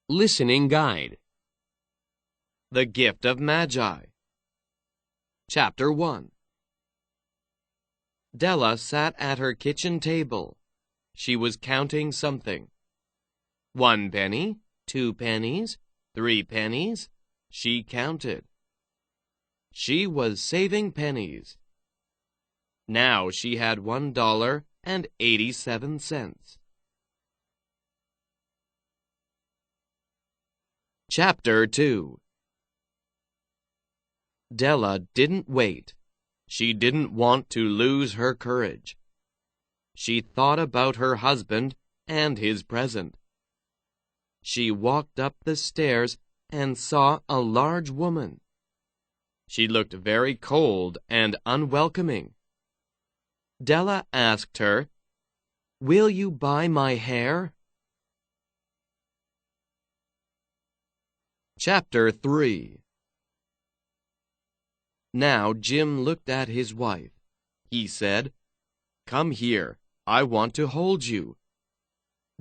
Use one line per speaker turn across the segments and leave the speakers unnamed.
Listening Guide. The Gift of Magi. Chapter 1. Della sat at her kitchen table. She was counting something. 1 penny, 2 pennies, 3 pennies. She counted. She was saving pennies. Now she had $1.87. Chapter 2. Della didn't wait. She didn't want to lose her courage. She thought about her husband and his present. She walked up the stairs and saw a large woman. She looked very cold and unwelcoming. Della asked her, "Will you buy my hair?" Chapter 3. Now Jim looked at his wife. He said, "Come here, I want to hold you."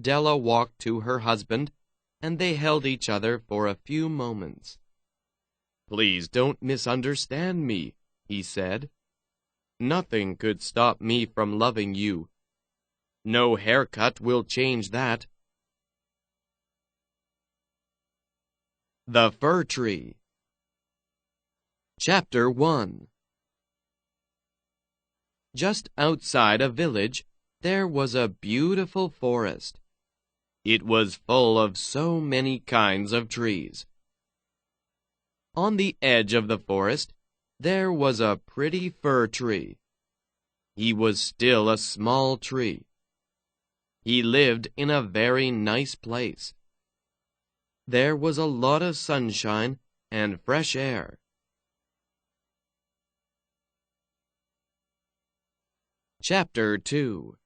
Della walked to her husband, and they held each other for a few moments. "Please don't misunderstand me," he said. "Nothing could stop me from loving you. No haircut will change that." The Fir Tree. Chapter 1. Just outside a village, there was a beautiful forest. It was full of so many kinds of trees. On the edge of the forest, there was a pretty fir tree. He was still a small tree. He lived in a very nice place. There was a lot of sunshine and fresh air. Chapter 2.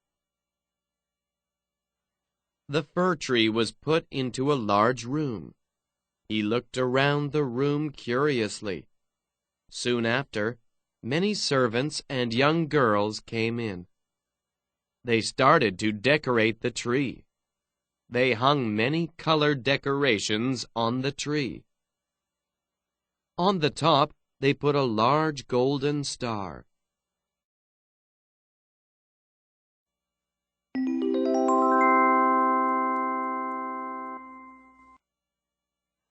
The fir tree was put into a large room. He looked around the room curiously. Soon after, many servants and young girls came in. They started to decorate the tree. They hung many colored decorations on the tree. On the top, they put a large golden star.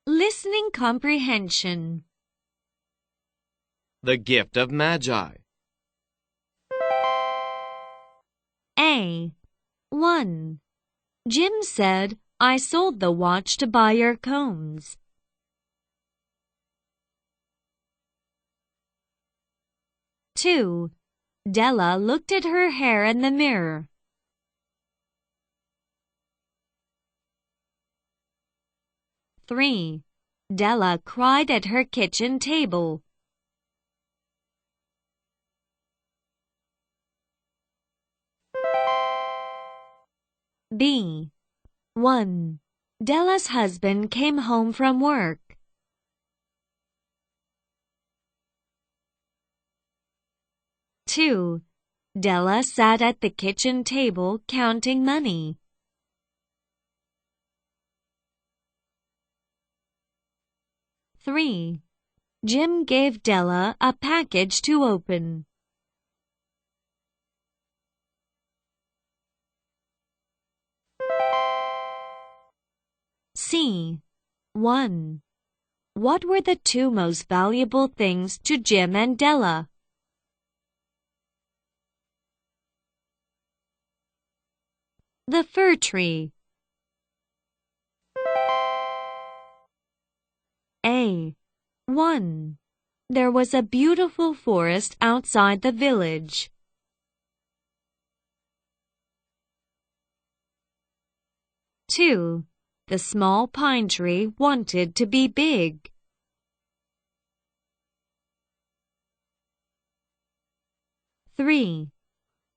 Listening comprehension.
The Gift of Magi.
A. 1. Jim said, "I sold the watch to buy your combs." 2. Della looked at her hair in the mirror. 3. Della cried at her kitchen table. 1. Della's husband came home from work. 2. Della sat at the kitchen table counting money. 3. Jim gave Della a package to open. C. 1. What were the two most valuable things to Jim and Della? The fir tree. A. 1. There was a beautiful forest outside the village. 2. The small pine tree wanted to be big. 3.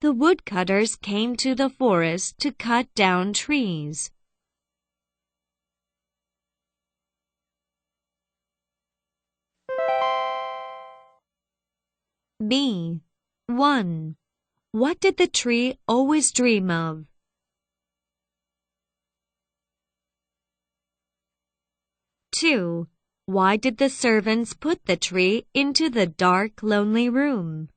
The woodcutters came to the forest to cut down trees. B. 1. What did the tree always dream of? 2. Why did the servants put the tree into the dark, lonely room?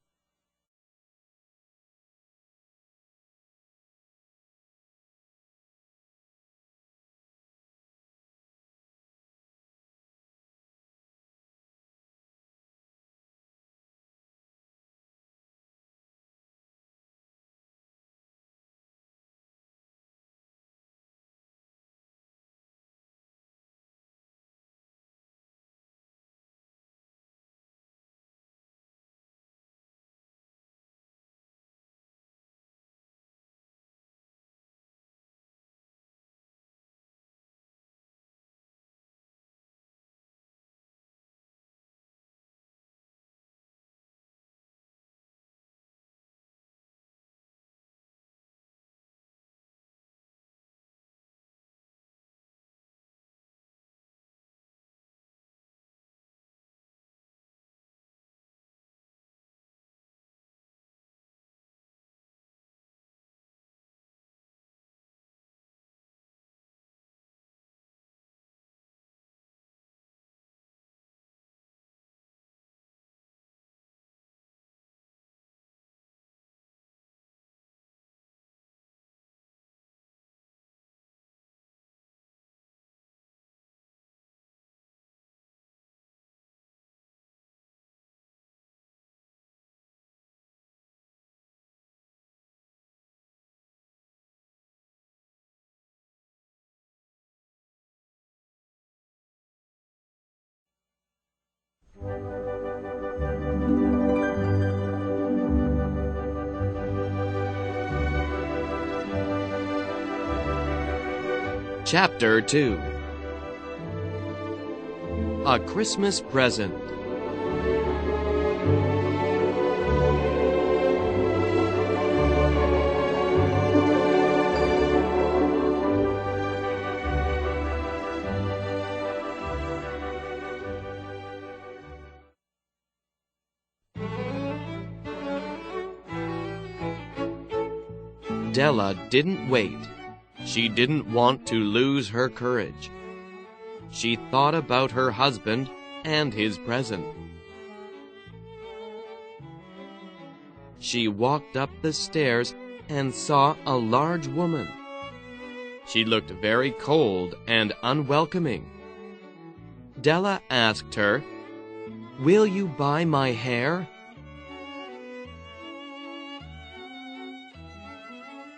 Chapter 2. A Christmas Present. Della didn't wait. She didn't want to lose her courage. She thought about her husband and his present. She walked up the stairs and saw a large woman. She looked very cold and unwelcoming. Della asked her, "Will you buy my hair?"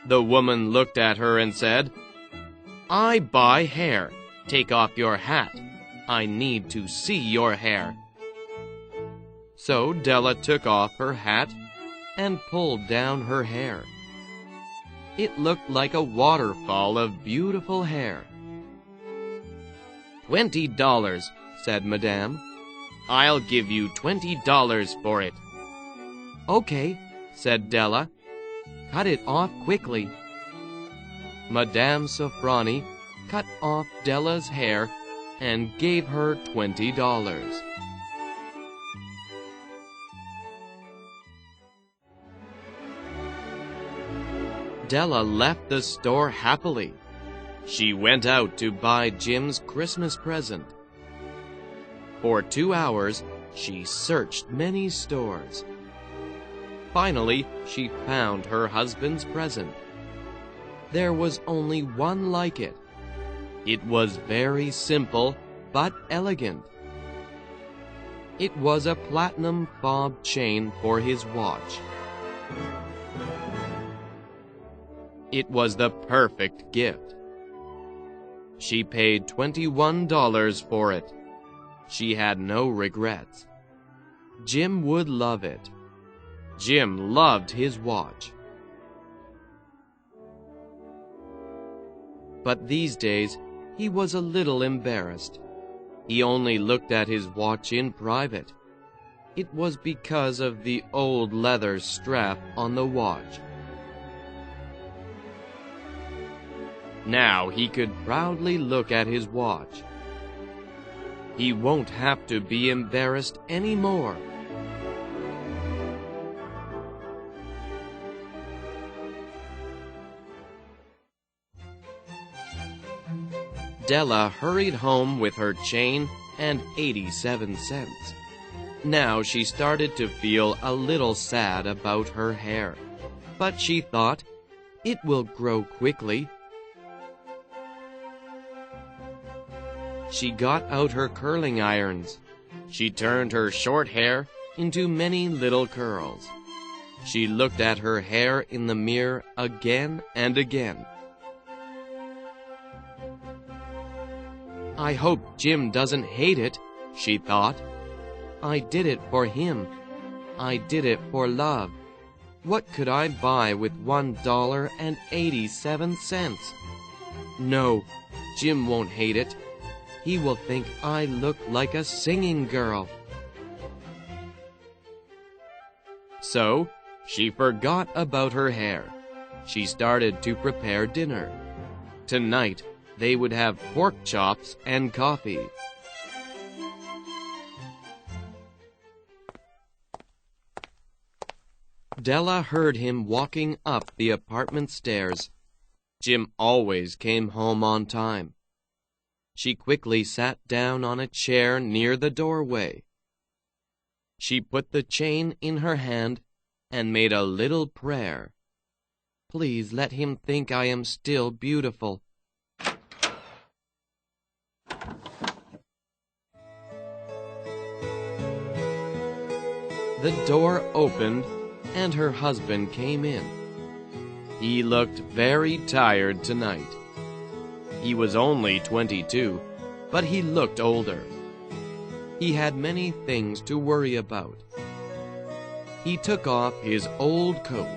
The woman looked at her and said, "I buy hair. Take off your hat. I need to see your hair." So Della took off her hat and pulled down her hair. It looked like a waterfall of beautiful hair. $20, said Madame. "I'll give you $20 for it." "Okay," said Della. "Cut it off quickly." Madame Sofroni cut off Della's hair and gave her $20. Della left the store happily. She went out to buy Jim's Christmas present. For 2 hours, she searched many stores. Finally, she found her husband's present. There was only one like it. It was very simple but elegant. It was a platinum fob chain for his watch. It was the perfect gift. She paid $21 for it. She had no regrets. Jim would love it. Jim loved his watch. But these days, he was a little embarrassed. He only looked at his watch in private. It was because of the old leather strap on the watch. Now he could proudly look at his watch. He won't have to be embarrassed anymore. Della hurried home with her chain and 87 cents. Now she started to feel a little sad about her hair, but she thought, it will grow quickly. She got out her curling irons. She turned her short hair into many little curls. She looked at her hair in the mirror again and again. I hope Jim doesn't hate it, she thought. I did it for him. I did it for love. What could I buy with $1.87? No, Jim won't hate it. He will think I look like a singing girl. So, she forgot about her hair. She started to prepare dinner. Tonight, they would have pork chops and coffee. Della heard him walking up the apartment stairs. Jim always came home on time. She quickly sat down on a chair near the doorway. She put the chain in her hand and made a little prayer. Please let him think I am still beautiful. The door opened and her husband came in. He looked very tired tonight. He was only 22, but he looked older. He had many things to worry about. He took off his old coat.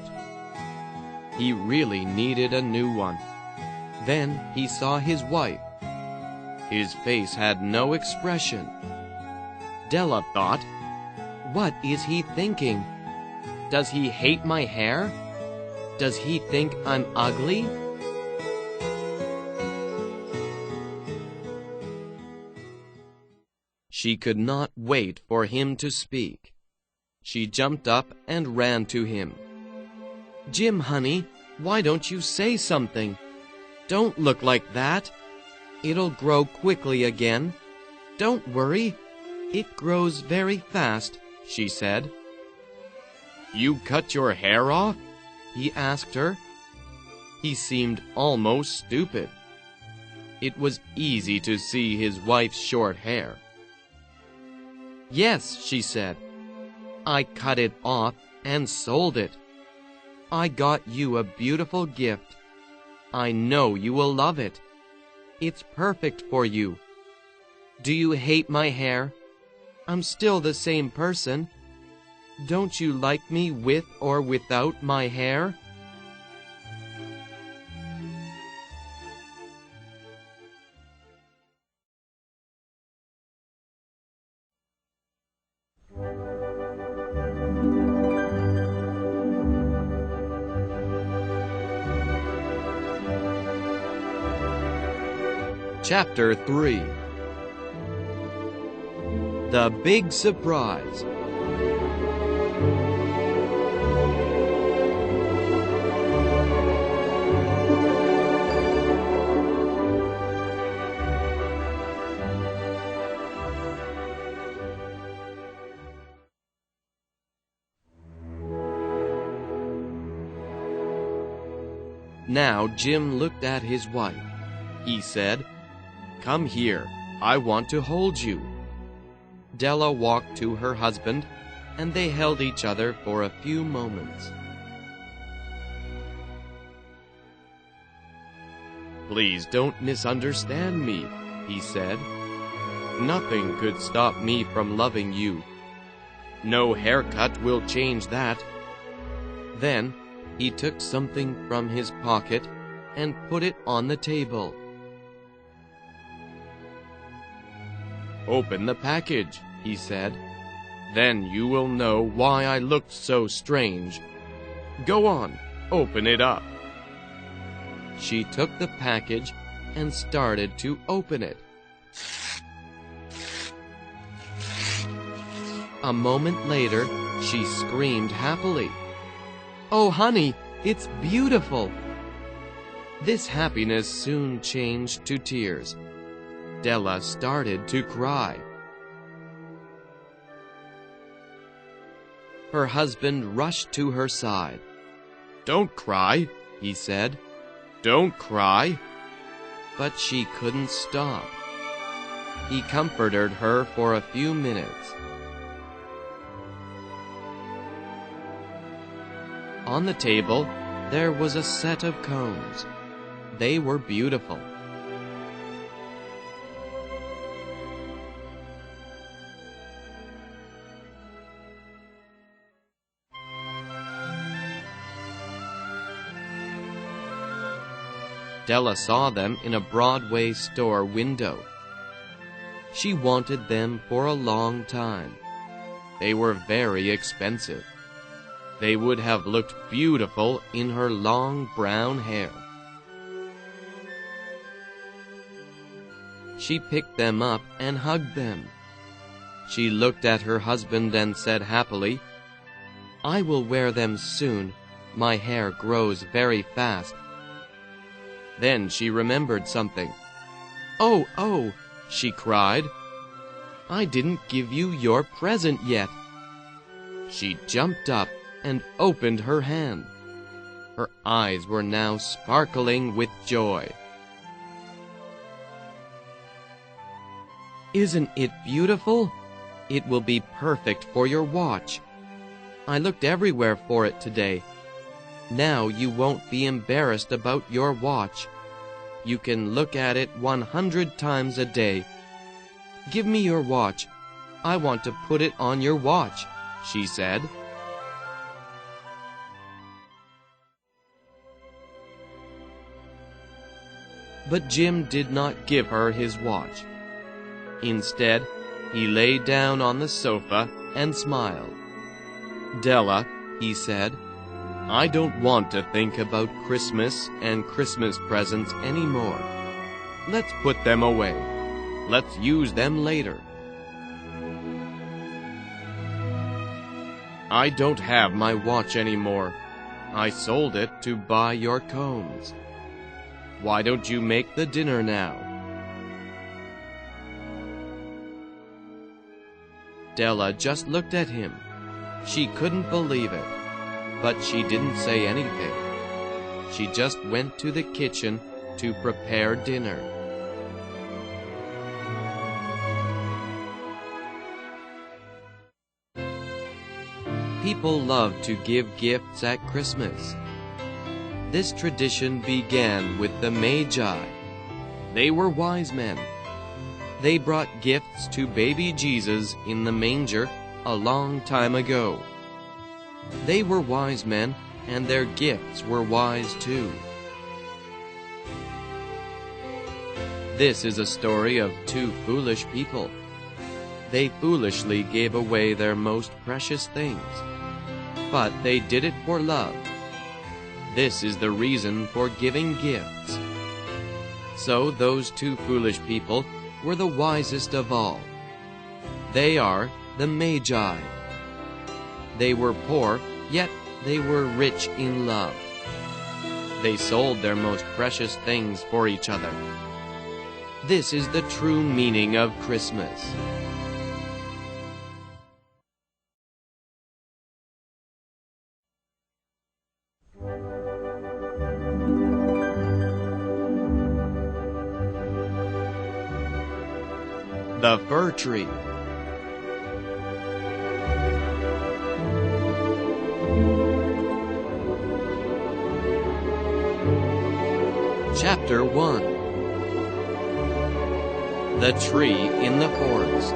He really needed a new one. Then he saw his wife. His face had no expression. Della thought, what is he thinking? Does he hate my hair? Does he think I'm ugly? She could not wait for him to speak. She jumped up and ran to him. Jim, honey, why don't you say something? Don't look like that. It'll grow quickly again. Don't worry. It grows very fast, she said. You cut your hair off? He asked her. He seemed almost stupid. It was easy to see his wife's short hair. Yes, she said. I cut it off and sold it. I got you a beautiful gift. I know you will love it. It's perfect for you. Do you hate my hair? I'm still the same person. Don't you like me with or without my hair? Chapter 3. The Big Surprise. Now Jim looked at his wife. He said, Come here, I want to hold you. Della walked to her husband, and they held each other for a few moments. Please don't misunderstand me, he said. Nothing could stop me from loving you. No haircut will change that. Then he took something from his pocket and put it on the table. Open the package, he said. Then you will know why I looked so strange. Go on, open it up. She took the package and started to open it. A moment later, she screamed happily. Oh, honey, it's beautiful! This happiness soon changed to tears. Della started to cry. Her husband rushed to her side. "Don't cry," he said. "Don't cry." But she couldn't stop. He comforted her for a few minutes. On the table, there was a set of cones. They were beautiful. Della saw them in a Broadway store window. She wanted them for a long time. They were very expensive. They would have looked beautiful in her long brown hair. She picked them up and hugged them. She looked at her husband and said happily, "I will wear them soon. My hair grows very fast." Then she remembered something. "Oh, oh," she cried. "I didn't give you your present yet." She jumped up and opened her hand. Her eyes were now sparkling with joy. "Isn't it beautiful? It will be perfect for your watch. I looked everywhere for it today. Now you won't be embarrassed about your watch. You can look at it 100 times a day. Give me your watch. I want to put it on your watch," she said. But Jim did not give her his watch. Instead, he lay down on the sofa and smiled. "Della," he said, "I don't want to think about Christmas and Christmas presents anymore. Let's put them away. Let's use them later." "I don't have my watch anymore. I sold it to buy your combs. Why don't you make the dinner now?" Della just looked at him. She couldn't believe it, but she didn't say anything. She just went to the kitchen to prepare dinner. People love to give gifts at Christmas. This tradition began with the Magi. They were wise men. They brought gifts to baby Jesus in the manger a long time ago. They were wise men, and their gifts were wise too. This is a story of two foolish people. They foolishly gave away their most precious things, but they did it for love. This is the reason for giving gifts. So those two foolish people were the wisest of all. They are the Magi. They were poor, yet they were rich in love. They sold their most precious things for each other. This is the true meaning of Christmas. The Fir Tree. Chapter 1. The Tree in the Forest.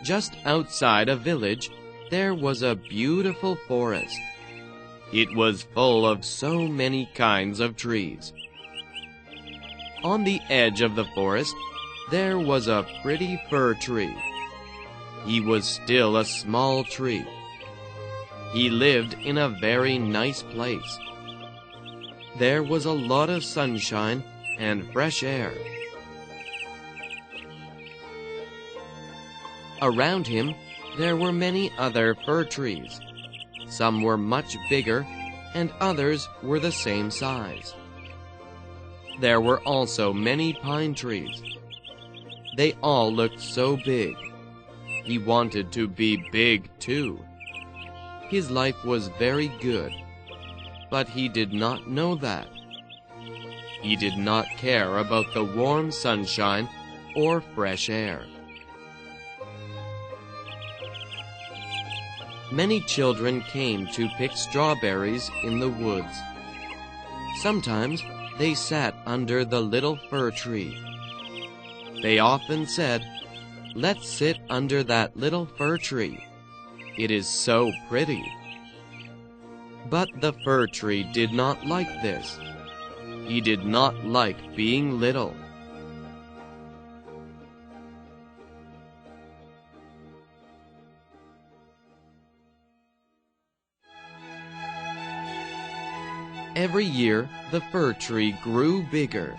Just outside a village, there was a beautiful forest. It was full of so many kinds of trees. On the edge of the forest, there was a pretty fir tree. He was still a small tree. He lived in a very nice place. There was a lot of sunshine and fresh air. Around him, there were many other fir trees. Some were much bigger, and others were the same size. There were also many pine trees. They all looked so big. He wanted to be big too. His life was very good, but he did not know that. He did not care about the warm sunshine or fresh air. Many children came to pick strawberries in the woods. Sometimes they sat under the little fir tree. They often said, "Let's sit under that little fir tree. It is so pretty." But the fir tree did not like this. He did not like being little. Every year, the fir tree grew bigger,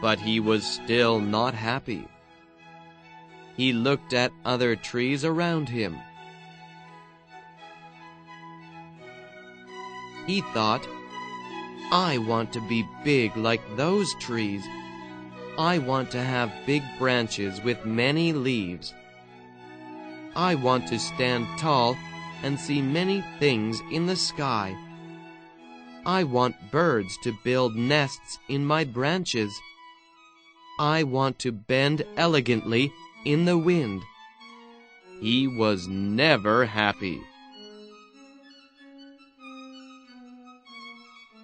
but he was still not happy. He looked at other trees around him. He thought, "I want to be big like those trees. I want to have big branches with many leaves. I want to stand tall and see many things in the sky. I want birds to build nests in my branches. I want to bend elegantly in the wind." He was never happy.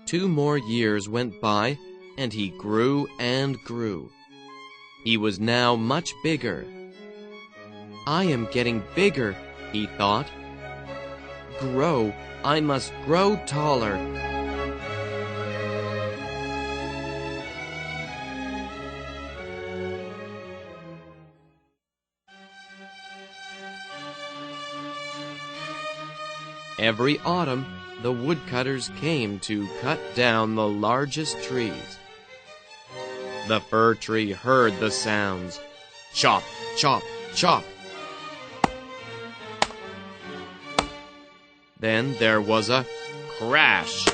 2 more years went by, and he grew and grew. He was now much bigger. "I am getting bigger," he thought. "Grow, I must grow taller." Every autumn, the woodcutters came to cut down the largest trees. The fir tree heard the sounds. Chop, chop, chop. Then there was a crash.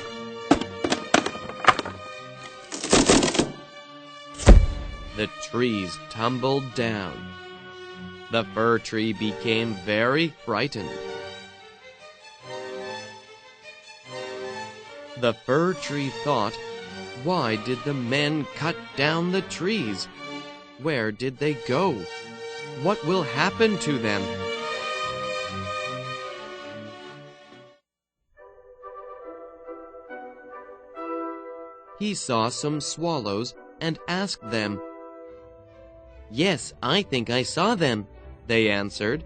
The trees tumbled down. The fir tree became very frightened. The fir tree thought, "Why did the men cut down the trees? Where did they go? What will happen to them?" He saw some swallows and asked them. "Yes, I think I saw them," they answered.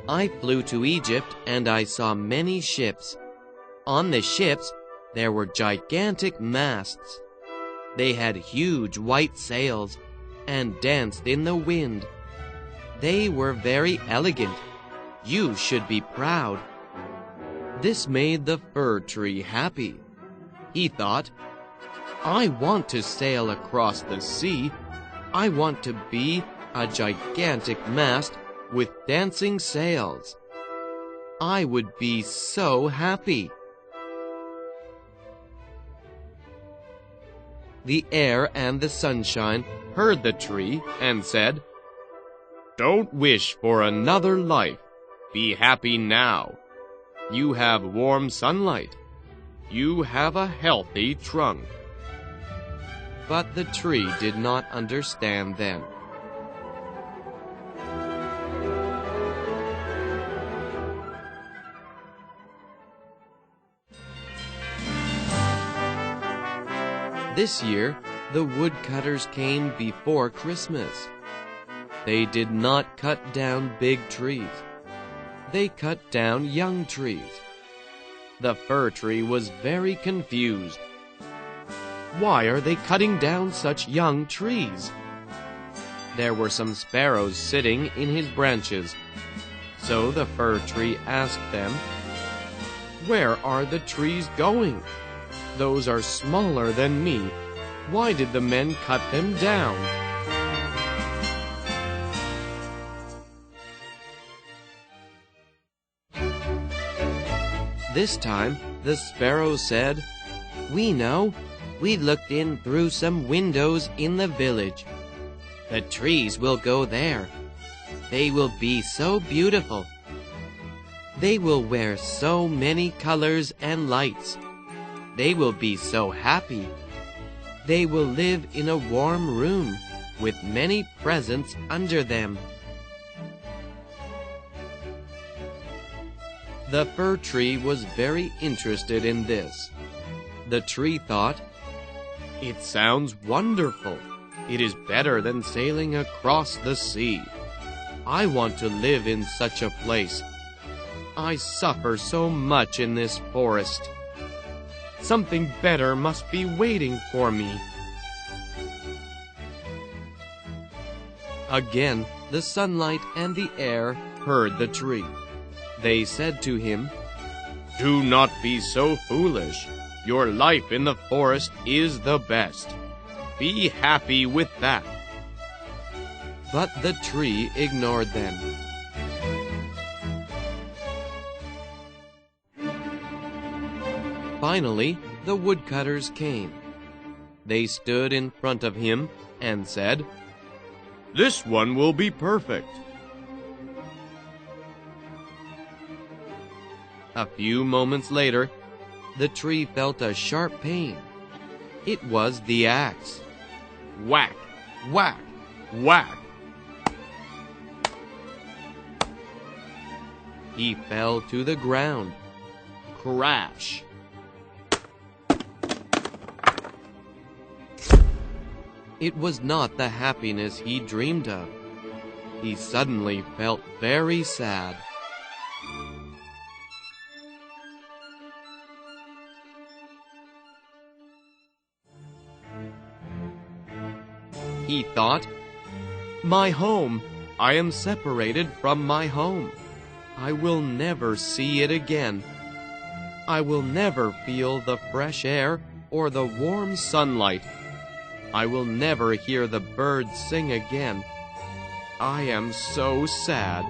"I flew to Egypt and I saw many ships. On the ships, there were gigantic masts. They had huge white sails and danced in the wind. They were very elegant. You should be proud." This made the fir tree happy. He thought, "I want to sail across the sea. I want to be a gigantic mast with dancing sails. I would be so happy." The air and the sunshine heard the tree and said, "Don't wish for another life. Be happy now. You have warm sunlight. You have a healthy trunk." But the tree did not understand then. This year, the woodcutters came before Christmas. They did not cut down big trees. They cut down young trees. The fir tree was very confused. Why are they cutting down such young trees? There were some sparrows sitting in his branches. So the fir tree asked them, "Where are the trees going? Those are smaller than me. Why did the men cut them down?" This time, the sparrow said, "We know. We looked in through some windows in the village. The trees will go there. They will be so beautiful. They will wear so many colors and lights. They will be so happy. They will live in a warm room with many presents under them." The fir tree was very interested in this. The tree thought, "It sounds wonderful. It is better than sailing across the sea. I want to live in such a place. I suffer so much in this forest. Something better must be waiting for me." Again, the sunlight and the air heard the tree. They said to him, "Do not be so foolish. Your life in the forest is the best. Be happy with that." But the tree ignored them. Finally, the woodcutters came. They stood in front of him and said, "This one will be perfect." A few moments later, the tree felt a sharp pain. It was the axe. Whack, whack, whack. He fell to the ground. Crash. It was not the happiness he dreamed of. He suddenly felt very sad. He thought, "My home! I am separated from my home. I will never see it again. I will never feel the fresh air or the warm sunlight. I will never hear the birds sing again. I am so sad."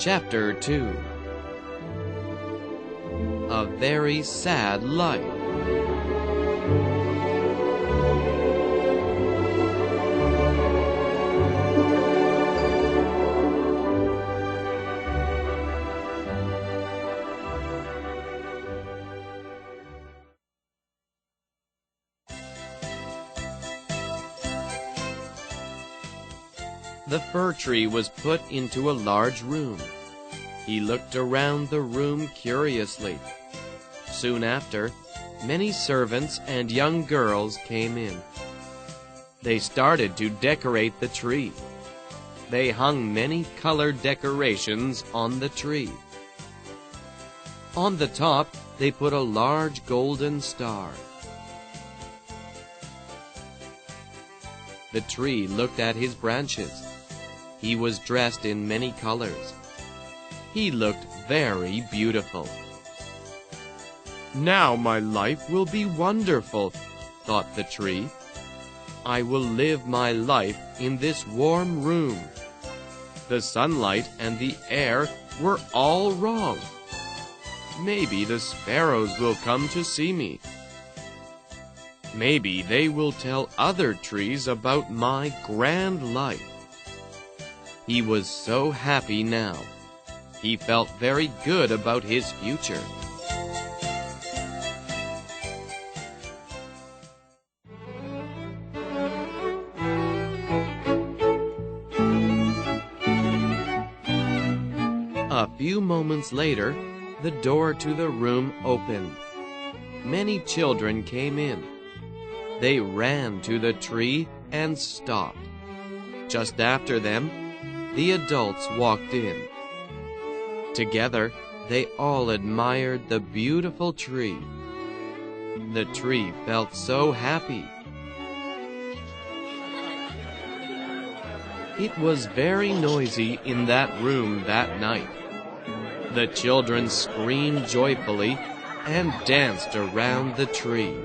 Chapter 2. A Very Sad Life. The fir tree was put into a large room. He looked around the room curiously. Soon after, many servants and young girls came in. They started to decorate the tree. They hung many colored decorations on the tree. On the top, they put a large golden star. The tree looked at his branches. He was dressed in many colors. He looked very beautiful. "Now my life will be wonderful," thought the tree. "I will live my life in this warm room." The sunlight and the air were all wrong. Maybe the sparrows will come to see me. Maybe they will tell other trees about my grand life. He was so happy now. He felt very good about his future. A few moments later, the door to the room opened. Many children came in. They ran to the tree and stopped. Just after them, the adults walked in. Together, they all admired the beautiful tree. The tree felt so happy. It was very noisy in that room that night. The children screamed joyfully and danced around the tree.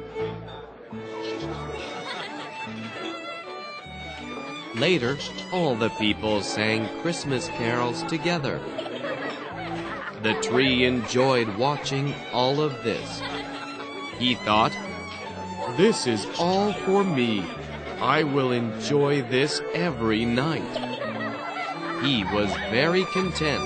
Later, all the people sang Christmas carols together. The tree enjoyed watching all of this. He thought, "This is all for me. I will enjoy this every night." He was very content.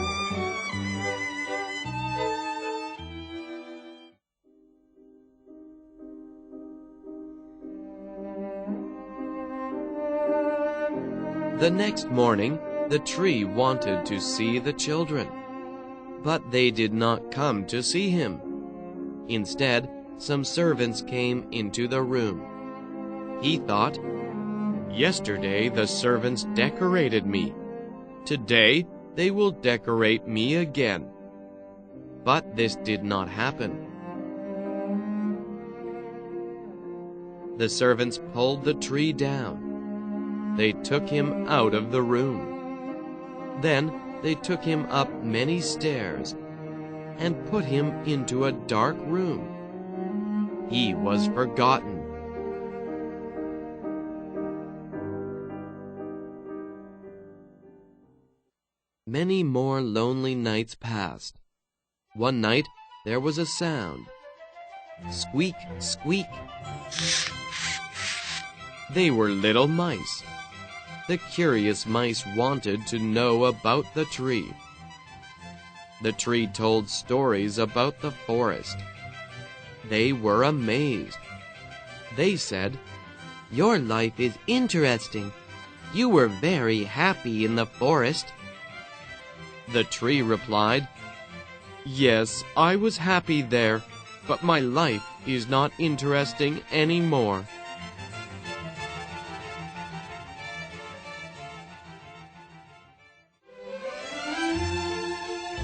The next morning, the tree wanted to see the children, but they did not come to see him. Instead, some servants came into the room. He thought, "Yesterday the servants decorated me. Today they will decorate me again." But this did not happen. The servants pulled the tree down. They took him out of the room. Then they took him up many stairs and put him into a dark room. He was forgotten. Many more lonely nights passed. One night there was a sound. Squeak, squeak. They were little mice. The curious mice wanted to know about the tree. The tree told stories about the forest. They were amazed. They said, "Your life is interesting. You were very happy in the forest." The tree replied, "Yes, I was happy there, but my life is not interesting anymore."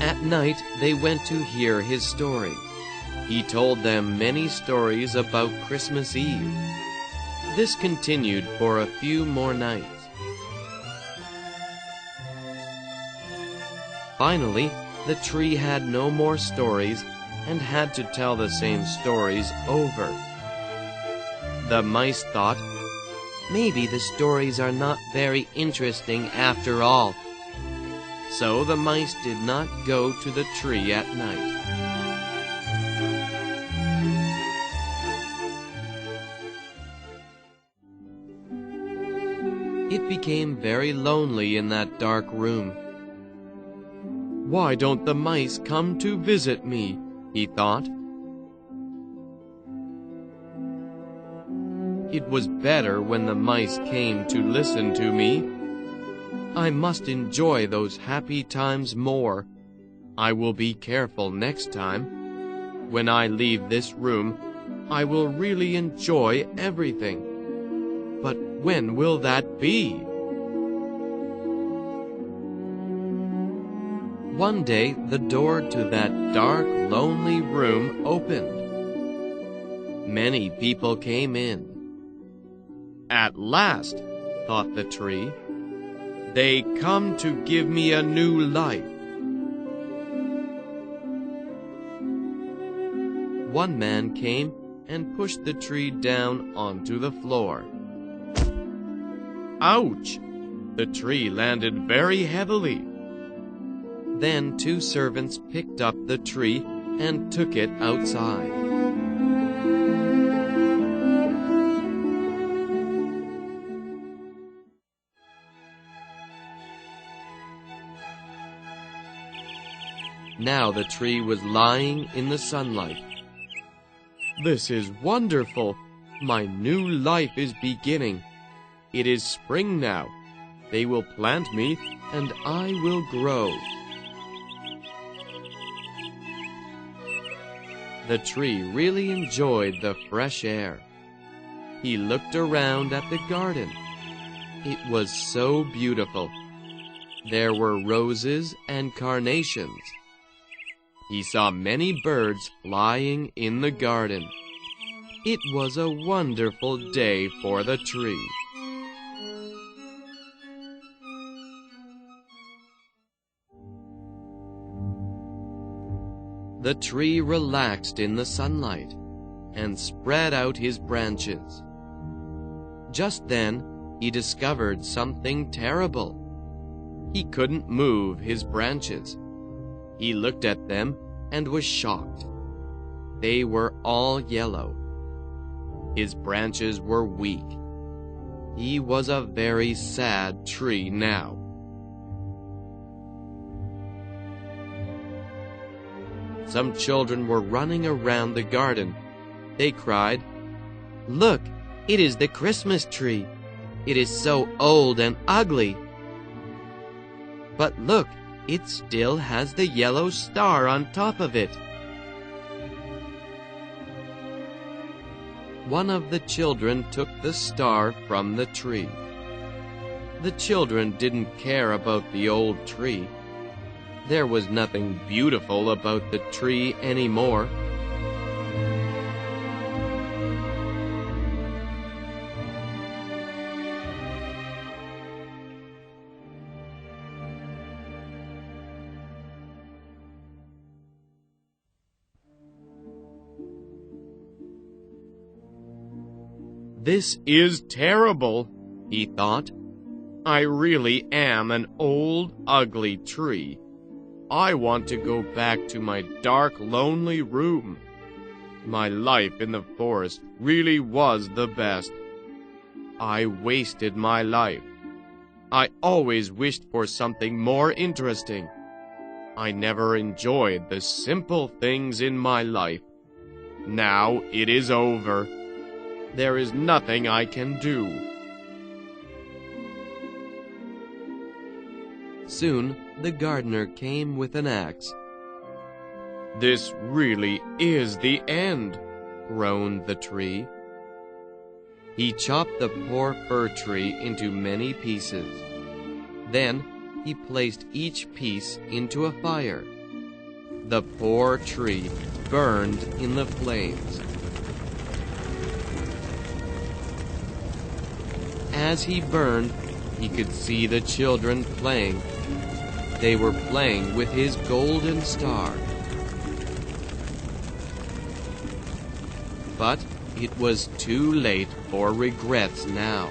At night, they went to hear his story. He told them many stories about Christmas Eve. This continued for a few more nights. Finally, the tree had no more stories and had to tell the same stories over. The mice thought, "Maybe the stories are not very interesting after all." So the mice did not go to the tree at night. It became very lonely in that dark room. "Why don't the mice come to visit me?" he thought. It was better when the mice came to listen to me. I must enjoy those happy times more. I will be careful next time. When I leave this room, I will really enjoy everything. But when will that be? One day, the door to that dark, lonely room opened. Many people came in. "At last," thought the tree, "they come to give me a new life." One man came and pushed the tree down onto the floor. Ouch! The tree landed very heavily. Then two servants picked up the tree and took it outside. Now the tree was lying in the sunlight. "This is wonderful! My new life is beginning. It is spring now. They will plant me, and I will grow." The tree really enjoyed the fresh air. He looked around at the garden. It was so beautiful. There were roses and carnations. He saw many birds flying in the garden. It was a wonderful day for the tree. The tree relaxed in the sunlight and spread out his branches. Just then, he discovered something terrible. He couldn't move his branches. He looked at them and was shocked. They were all yellow. His branches were weak. He was a very sad tree now. Some children were running around the garden. They cried, "Look, it is the Christmas tree. It is so old and ugly. But look, it still has the yellow star on top of it." One of the children took the star from the tree. The children didn't care about the old tree. There was nothing beautiful about the tree anymore. "This is terrible," he thought. "I really am an old, ugly tree. I want to go back to my dark, lonely room. My life in the forest really was the best. I wasted my life. I always wished for something more interesting. I never enjoyed the simple things in my life. Now it is over. There is nothing I can do." Soon the gardener came with an axe. "This really is the end," groaned the tree. He chopped the poor fir tree into many pieces. Then he placed each piece into a fire. The poor tree burned in the flames. As he burned, he could see the children playing. They were playing with his golden star. But it was too late for regrets now.